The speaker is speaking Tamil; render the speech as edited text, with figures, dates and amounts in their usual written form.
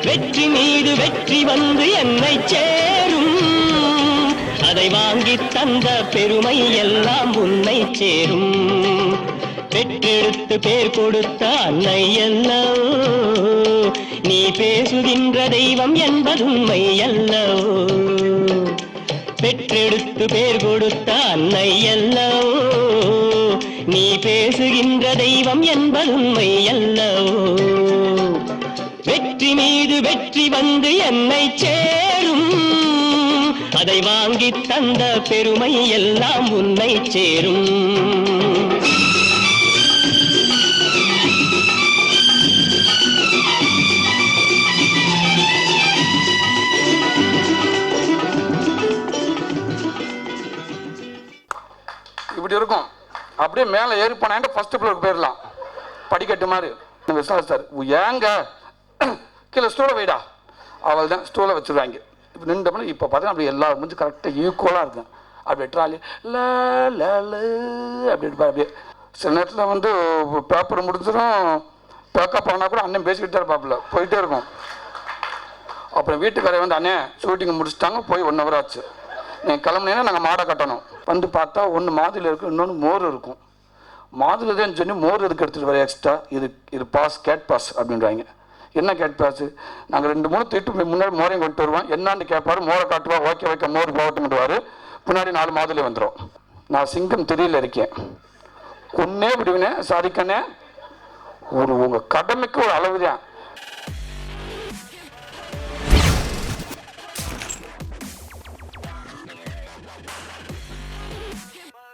வெற்றி மீது வெற்றி வந்து என்னை சேரும். அதை வாங்கி தந்த பெருமை எல்லாம் உன்னை சேரும். பெற்றெடுத்து பேர் கொடுத்த அன்னை அல்லவோ, நீ பேசுகின்ற தெய்வம் என்பது உண்மை அல்லவோ. பெற்றெடுத்து பேர் கொடுத்த அன்னை அல்லவோ, நீ பேசுகின்ற தெய்வம் என்பது உண்மை அல்லவோ. வெற்றி மீது வெற்றி வந்து என்னை சேரும். அதை வாங்கி தந்த பெருமை எல்லாம் உன்னை சேரும். இப்படி இருக்கும். அப்படியே மேலே ஏறி போனாங்க ஃபர்ஸ்ட் ஃப்ளோருக்கு போயிடலாம். படிக்கட்டு மாதிரி விசாரிச்சார். ஏங்க கீழே ஸ்டூலை வைடா. அவள் தான் ஸ்டூலை வச்சுருவாங்க. இப்போ நின்றப்போ இப்போ பார்த்தீங்கன்னா அப்படி எல்லாரும் வந்து கரெக்டாக ஈக்குவலாக இருக்கும். அப்படி ட்ராலி அப்படி எடுப்பா. அப்படியே சில நேரத்தில் வந்து பேப்பர் முடிஞ்சிடும், பேக்கப் ஆனால் கூட அண்ணன் பேசிக்கிட்டே இருப்பாப்புல, போயிட்டே இருக்கும். அப்புறம் வீட்டுக்காரை வந்து அண்ணே ஷூட்டிங் முடிச்சுட்டாங்க, போய் 1 hour ஆச்சு, நீங்கள் கிளம்புனீங்கன்னா நாங்கள் மாடை கட்டணும். வந்து பார்த்தா ஒன்று மாதுளை இருக்கும், இன்னொன்று மோர் இருக்கும். மாதுளை தான் சொல்லி மோர் எதுக்கு எடுத்துகிட்டு வர எக்ஸ்ட்ரா, இது பாஸ் கேட் பாஸ் அப்படின்றாங்க. என்ன கேட் பாஸ்? நாங்கள் 2-3 திட்டு முன்னாடி மோரையும் கொண்டு வருவோம். என்னான்னு கேட்பாரு, மோரை காட்டுவா, ஓகே ஓகே மோர் போகட்டும்டுவார். பின்னாடி 4 மாதுளை வந்துடும். நான் சிங்கம் திரியில் இருக்கேன், கொன்னே விடுவினே சாதிக்கண்ணே. உங்கள் கடமைக்கு ஒரு அளவு தான்.